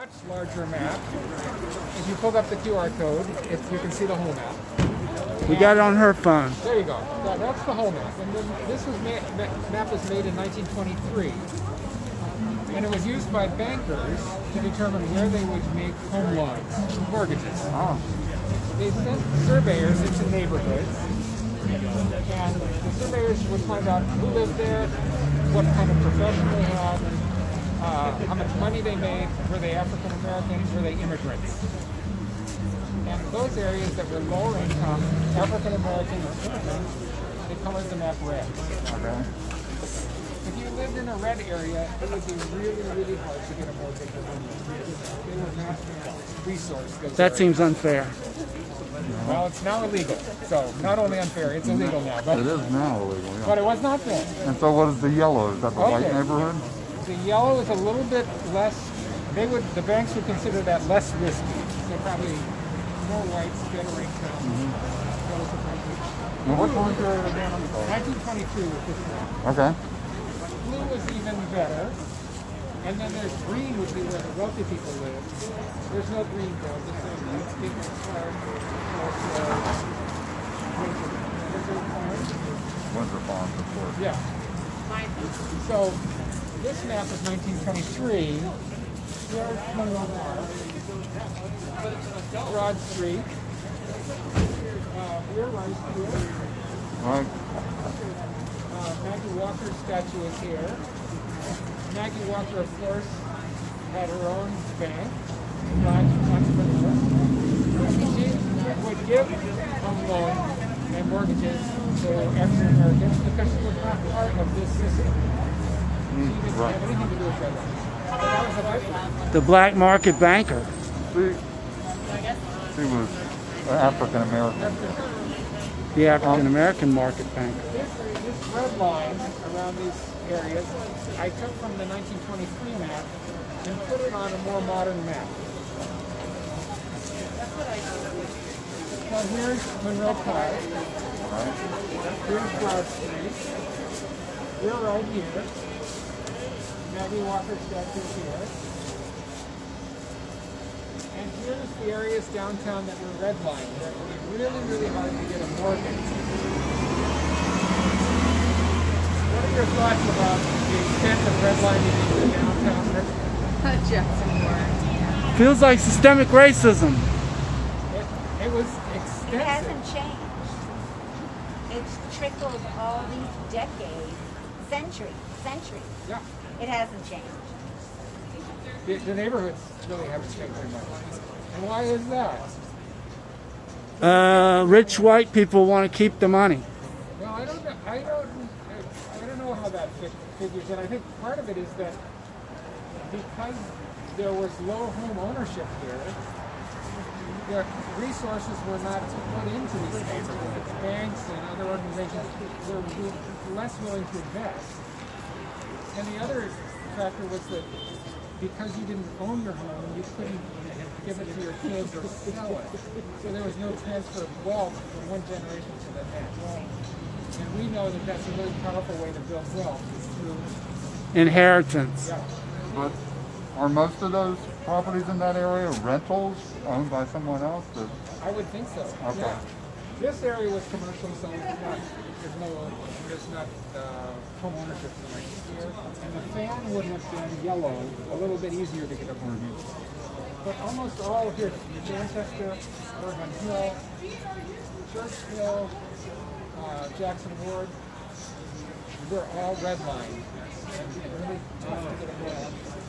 much larger map. If you pull up the QR code, you can see the whole map. We got it on her phone. There you go. That's the whole map. And then this map was made in 1923. And it was used by bankers to determine where they would make home loans, mortgages. Oh. They sent surveyors into neighborhoods, and the surveyors would find out who lived there, what kind of profession they had, how much money they made, were they African Americans, were they immigrants. And those areas that were lower income, African American or immigrants, they colored the map red. Okay. If you lived in a red area, it would be really, really hard to get a mortgage or home loan. They were not resourced. That seems unfair. Well, it's now illegal. So not only unfair, it's illegal now. But It is now illegal, yeah. But it was not then. And so what is the yellow? Is that the white Okay. neighborhood? The yellow is a little bit less. The banks would consider that less risky. So probably more whites, better income. And what time period again? 1922 with this one. Okay. Blue was even better. And then there's green, would be where the wealthy people live. There's no green though. There's no green. People Winter Farms, of course. yeah. So this map is 1923. Here's Broad Street. We're right here. Right. Maggie Walker's statue is here. Maggie Walker, of course, had her own bank, Black entrepreneur. She would give home loans and mortgages to African Americans because she was not part of this system. She didn't have anything to do with that. So that was a byproduct. The black market banker. She was African American. The African American market banker. This red line around these areas, I took from the 1923 map and put it on a more modern map. So here's Monroe Park. Here's Broad Street. We're right here. Maggie Walker statue here. And here's the areas downtown that were redlined, where it would be really, really hard to get a mortgage. What are your thoughts about the extent of redlining in the downtown Richmond? Jackson Feels like systemic racism. It was extensive. It hasn't changed. It's trickled all these decades, centuries. Yeah. It hasn't changed. The neighborhoods really haven't changed very much. And why is that? Rich white people want to keep the money. Well, I don't know. I don't know how that figures in. I think part of it is that because there was low home ownership here, the resources were not put into these neighborhoods. Banks and other organizations were less willing to invest. And the other factor was that because you didn't own your home, you couldn't give it to your kids or sell it. So there was no transfer of wealth from one generation to the next. And we know that that's a really powerful way to build wealth is through Inheritance. yeah. But are most of those properties in that area rentals owned by someone else? I would think so. Okay. Yeah. This area was commercial, so there's not home ownership right here. And the fan would have been yellow, a little bit easier to get a mortgage. But almost all here, Manchester, Oregon Hill, Church Hill, Jackson Ward, they're all redlined. And really tough to get a mortgage.